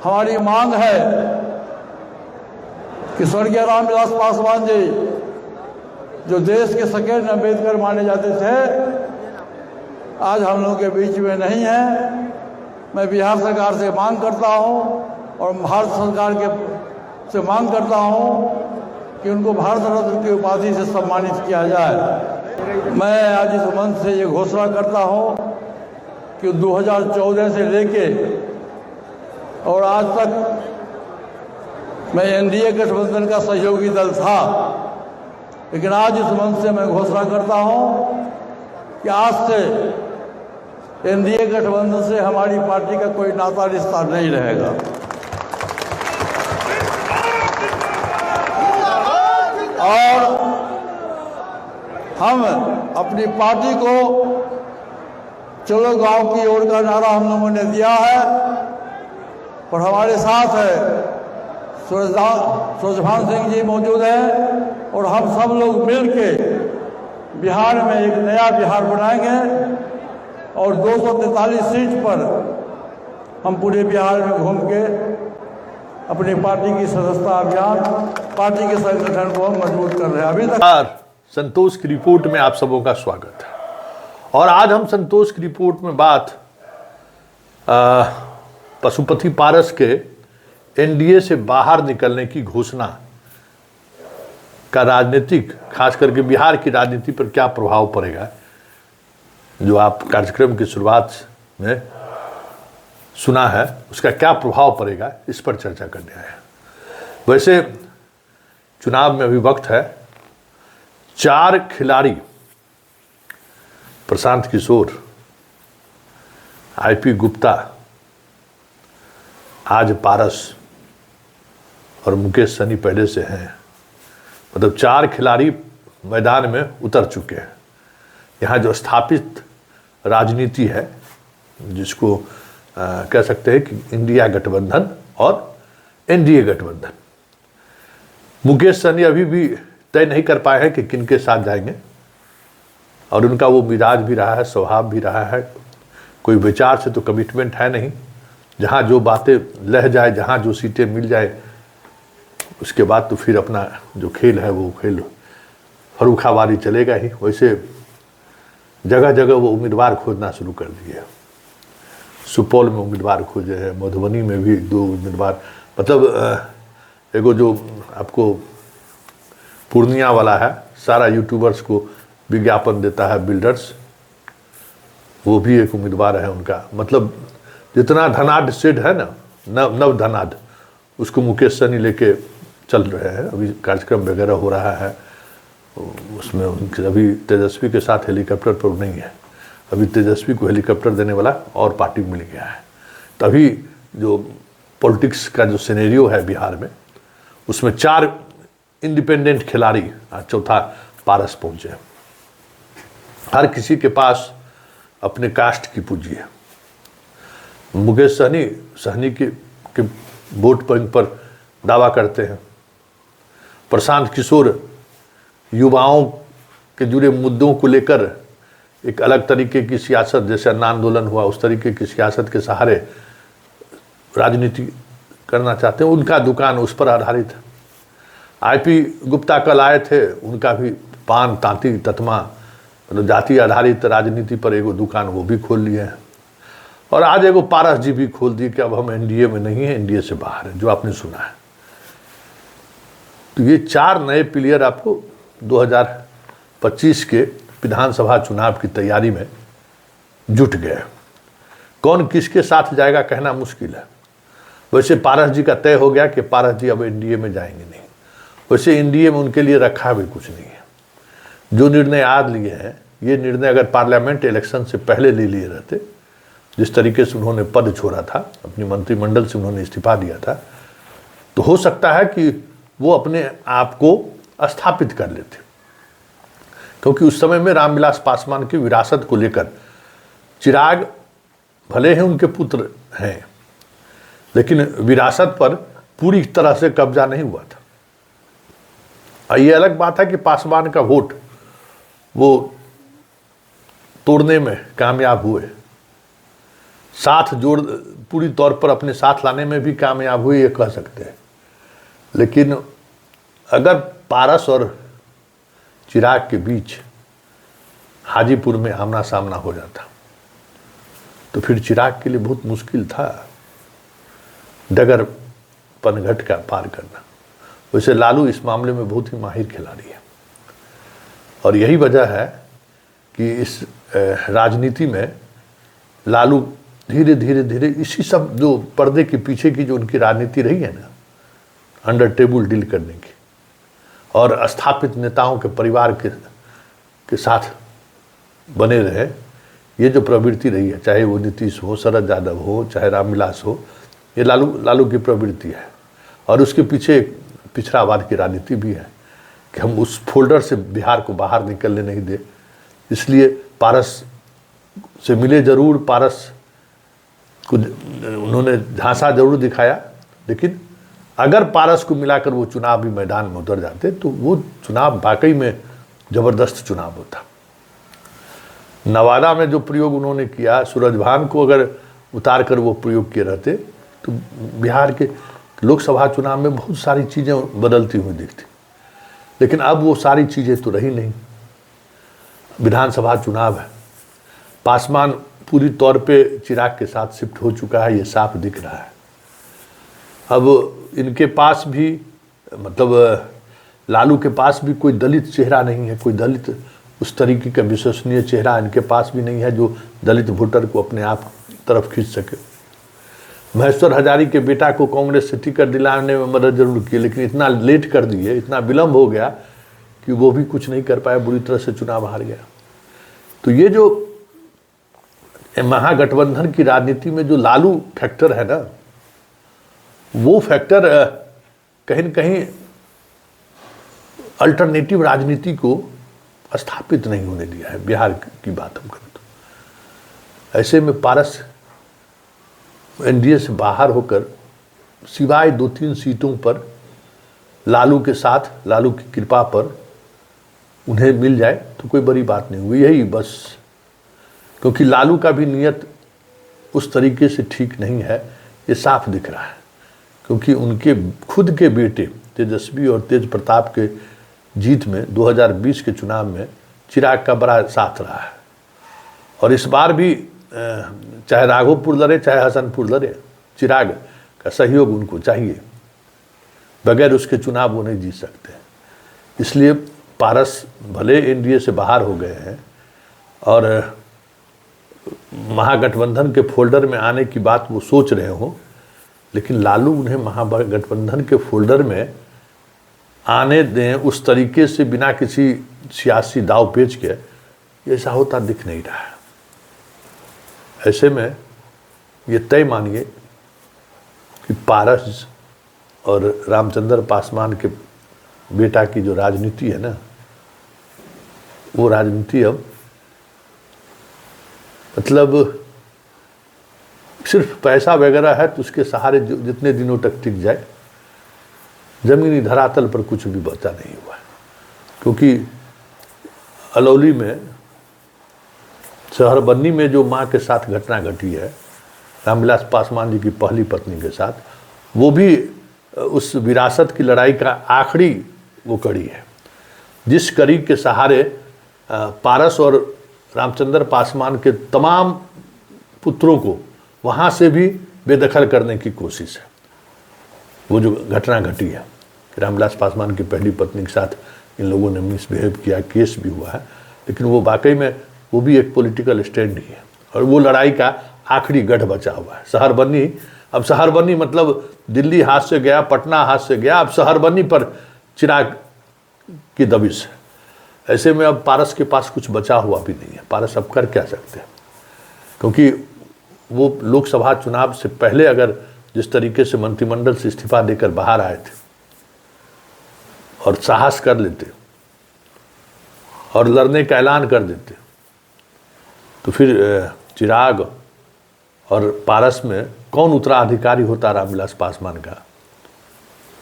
हमारी मांग है कि स्वर्गीय रामविलास पासवान जी, जो देश के सेकेंड अम्बेडकर माने जाते थे, आज हम लोगों के बीच में नहीं है। मैं बिहार सरकार से मांग करता हूं और भारत सरकार से मांग करता हूं कि उनको भारत रत्न की उपाधि से सम्मानित किया जाए। मैं आज इस मंच से ये घोषणा करता हूं कि 2014 से लेके और आज तक मैं एनडीए गठबंधन का सहयोगी दल था, लेकिन आज इस मंच से मैं घोषणा करता हूं कि आज से एनडीए गठबंधन से हमारी पार्टी का कोई नाता रिश्ता नहीं रहेगा। और हम अपनी पार्टी को चलो गांव की ओर का नारा हम लोगों ने दिया है, और हमारे साथ है सूरजभान सिंह जी मौजूद हैं, और हम सब लोग मिलके बिहार में एक नया बिहार बनाएंगे और 243 सीट पर हम पूरे बिहार में घूम के अपनी पार्टी की सदस्यता अभियान, पार्टी के संगठन को हम मजबूत कर रहे हैं। अभी तक संतोष की रिपोर्ट में आप सबों का स्वागत है। और आज हम संतोष की रिपोर्ट में बात पशुपति पारस के एनडीए से बाहर निकलने की घोषणा का राजनीतिक, खास करके बिहार की राजनीति पर क्या प्रभाव पड़ेगा, जो आप कार्यक्रम की शुरुआत में सुना है, उसका क्या प्रभाव पड़ेगा, इस पर चर्चा करने आए हैं। वैसे चुनाव में अभी वक्त है। 4 खिलाड़ी, प्रशांत किशोर, आईपी गुप्ता, आज पारस और मुकेश सहनी पहले से हैं। मतलब 4 खिलाड़ी मैदान में उतर चुके हैं। यहाँ जो स्थापित राजनीति है, जिसको कह सकते हैं कि इंडिया गठबंधन और एनडीए गठबंधन, मुकेश सहनी अभी भी तय नहीं कर पाए हैं कि किनके साथ जाएंगे, और उनका वो मिजाज भी रहा है, स्वभाव भी रहा है, कोई विचार से तो कमिटमेंट है नहीं। जहाँ जो बातें लह जाए, जहाँ जो सीटें मिल जाए, उसके बाद तो फिर अपना जो खेल है वो खेल फरूखाबादी चलेगा ही। वैसे जगह जगह वो उम्मीदवार खोजना शुरू कर दिए। सुपौल में उम्मीदवार खोजे हैं, मधुबनी में भी 2 उम्मीदवार, मतलब एगो जो आपको पूर्णिया वाला है, सारा यूट्यूबर्स को विज्ञापन देता है, बिल्डर्स, वो भी एक उम्मीदवार है उनका। मतलब जितना धनाढ़ सेठ है ना, नव धनाढ़, उसको मुकेश सहनी लेके चल रहे हैं। अभी कार्यक्रम वगैरह हो रहा है, उसमें उनके अभी तेजस्वी के साथ हेलीकॉप्टर पर नहीं है। अभी तेजस्वी को हेलीकॉप्टर देने वाला और पार्टी मिल गया है। तभी जो पॉलिटिक्स का जो सिनेरियो है बिहार में, उसमें 4 इंडिपेंडेंट खिलाड़ी, चौथा पारस पहुंचे। हर किसी के पास अपने कास्ट की पूंजी है। मुकेश सहनी के वोट बैंक पर दावा करते हैं। प्रशांत किशोर युवाओं के जुड़े मुद्दों को लेकर एक अलग तरीके की सियासत, जैसे अन्ना आंदोलन हुआ, उस तरीके की सियासत के सहारे राजनीति करना चाहते हैं। उनका दुकान उस पर आधारित है। आईपी गुप्ता कल आए थे, उनका भी पान, तांती, ततमा, मतलब जाति आधारित राजनीति पर एगो दुकान वो भी खोल लिए हैं। और आज एगो पारस जी भी खोल दी कि अब हम एनडीए में नहीं है, एनडीए से बाहर है, जो आपने सुना है। तो ये 4 नए प्लेयर आपको 2025 के विधानसभा चुनाव की तैयारी में जुट गए। कौन किसके साथ जाएगा कहना मुश्किल है। वैसे पारस जी का तय हो गया कि पारस जी अब एनडीए में जाएंगे नहीं। वैसे एनडीए में उनके लिए रखा भी कुछ नहीं है। जो निर्णय आज लिए हैं, ये निर्णय अगर पार्लियामेंट इलेक्शन से पहले ले लिए रहते, जिस तरीके से उन्होंने पद छोड़ा था, अपनी मंत्रिमंडल से उन्होंने इस्तीफा दिया था, तो हो सकता है कि वो अपने आप को स्थापित कर लेते। क्योंकि उस समय में रामविलास पासवान की विरासत को लेकर चिराग भले ही उनके पुत्र हैं, लेकिन विरासत पर पूरी तरह से कब्जा नहीं हुआ था। ये अलग बात है कि पासवान का वोट वो तोड़ने में कामयाब हुए। साथ जोड़ पूरी तौर पर अपने साथ लाने में भी कामयाब हुई, ये कह सकते हैं। लेकिन अगर पारस और चिराग के बीच हाजीपुर में आमना सामना हो जाता तो फिर चिराग के लिए बहुत मुश्किल था डगर पनघट का पार करना। वैसे लालू इस मामले में बहुत ही माहिर खिलाड़ी है और यही वजह है कि इस राजनीति में लालू धीरे धीरे धीरे इसी सब जो पर्दे के पीछे की जो उनकी राजनीति रही है ना, अंडर टेबल डील करने की और स्थापित नेताओं के परिवार के साथ बने रहे, ये जो प्रवृत्ति रही है, चाहे वो नीतीश हो, शरद यादव हो, चाहे रामविलास हो, ये लालू की प्रवृत्ति है। और उसके पीछे एक पिछड़ावाद की राजनीति भी है कि हम उस फोल्डर से बिहार को बाहर निकलने नहीं दे। इसलिए पारस से मिले जरूर, पारस को उन्होंने झांसा जरूर दिखाया, लेकिन अगर पारस को मिलाकर वो चुनावी मैदान में उतर जाते तो वो चुनाव वाकई में जबरदस्त चुनाव होता। नवादा में जो प्रयोग उन्होंने किया, सूरजभान को अगर उतार कर वो प्रयोग किए रहते तो बिहार के लोकसभा चुनाव में बहुत सारी चीज़ें बदलती हुई दिखती। लेकिन अब वो सारी चीज़ें तो रही नहीं। विधानसभा चुनाव है, पासवान पूरी तौर पे चिराग के साथ शिफ्ट हो चुका है, ये साफ दिख रहा है। अब इनके पास भी मतलब लालू के पास भी कोई दलित चेहरा नहीं है, कोई दलित उस तरीके का विश्वसनीय चेहरा इनके पास भी नहीं है जो दलित वोटर को अपने आप तरफ खींच सके। महेश्वर हजारी के बेटा को कांग्रेस से टिकट दिलाने में मदद जरूर की, लेकिन इतना लेट कर दिए, इतना विलम्ब हो गया कि वो भी कुछ नहीं कर पाया, बुरी तरह से चुनाव हार गया। तो ये जो महागठबंधन की राजनीति में जो लालू फैक्टर है ना, वो फैक्टर कहीं न कहीं अल्टरनेटिव राजनीति को स्थापित नहीं होने दिया है। बिहार की बात हम करें तो ऐसे में पारस एनडीए से बाहर होकर सिवाय 2-3 सीटों पर लालू के साथ, लालू की कृपा पर उन्हें मिल जाए तो कोई बड़ी बात नहीं हुई, यही बस। क्योंकि लालू का भी नीयत उस तरीके से ठीक नहीं है, ये साफ दिख रहा है। क्योंकि उनके खुद के बेटे तेजस्वी और तेज प्रताप के जीत में 2020 के चुनाव में चिराग का बड़ा साथ रहा है। और इस बार भी चाहे राघोपुर लड़े चाहे हसनपुर लड़े, चिराग का सहयोग उनको चाहिए, बगैर उसके चुनाव वो नहीं जीत सकते। इसलिए पारस भले एनडीए से बाहर हो गए हैं और महागठबंधन के फोल्डर में आने की बात वो सोच रहे हो, लेकिन लालू उन्हें महागठबंधन के फोल्डर में आने दें उस तरीके से बिना किसी सियासी दाव पेच के, ऐसा होता दिख नहीं रहा है। ऐसे में ये तय मानिए कि पारस और रामचंद्र पासवान के बेटा की जो राजनीति है ना, वो राजनीति अब मतलब सिर्फ पैसा वगैरह है तो उसके सहारे जितने दिनों तक टिक जाए, जमीनी धरातल पर कुछ भी बचा नहीं हुआ है। क्योंकि अलौली में, शहरबन्नी में जो माँ के साथ घटना घटी है रामविलास पासवान जी की पहली पत्नी के साथ, वो भी उस विरासत की लड़ाई का आखिरी वो कड़ी है, जिस कड़ी के सहारे पारस और रामचंद्र पासवान के तमाम पुत्रों को वहाँ से भी बेदखल करने की कोशिश है। वो जो घटना घटी है, रामविलास पासवान की पहली पत्नी के साथ इन लोगों ने मिसबिहेव किया, केस भी हुआ है, लेकिन वो वाकई में वो भी एक पॉलिटिकल स्टैंड ही है और वो लड़ाई का आखिरी गढ़ बचा हुआ है। शहरबन्नी, अब शहरबन्नी मतलब दिल्ली हाथ से गया, पटना हाथ से गया, अब शहरबन्नी पर चिराग की दबिश है। ऐसे में अब पारस के पास कुछ बचा हुआ भी नहीं है। पारस अब कर क्या सकते हैं, क्योंकि वो लोकसभा चुनाव से पहले अगर जिस तरीके से मंत्रिमंडल से इस्तीफा देकर बाहर आए थे और साहस कर लेते और लड़ने का ऐलान कर देते, तो फिर चिराग और पारस में कौन उत्तराधिकारी होता रामविलास पासवान का,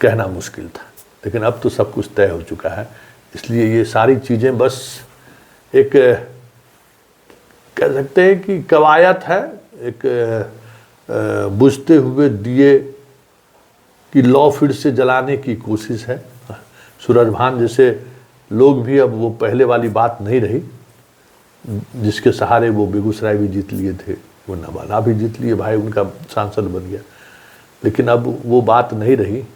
कहना मुश्किल था। लेकिन अब तो सब कुछ तय हो चुका है। इसलिए ये सारी चीज़ें बस एक कह सकते हैं कि कवायद है, एक बुझते हुए दिए कि लौ फिर से जलाने की कोशिश है। सूरजभान जैसे लोग भी अब वो पहले वाली बात नहीं रही, जिसके सहारे वो बेगूसराय भी जीत लिए थे, वो नवादा भी जीत लिए, भाई उनका सांसद बन गया, लेकिन अब वो बात नहीं रही।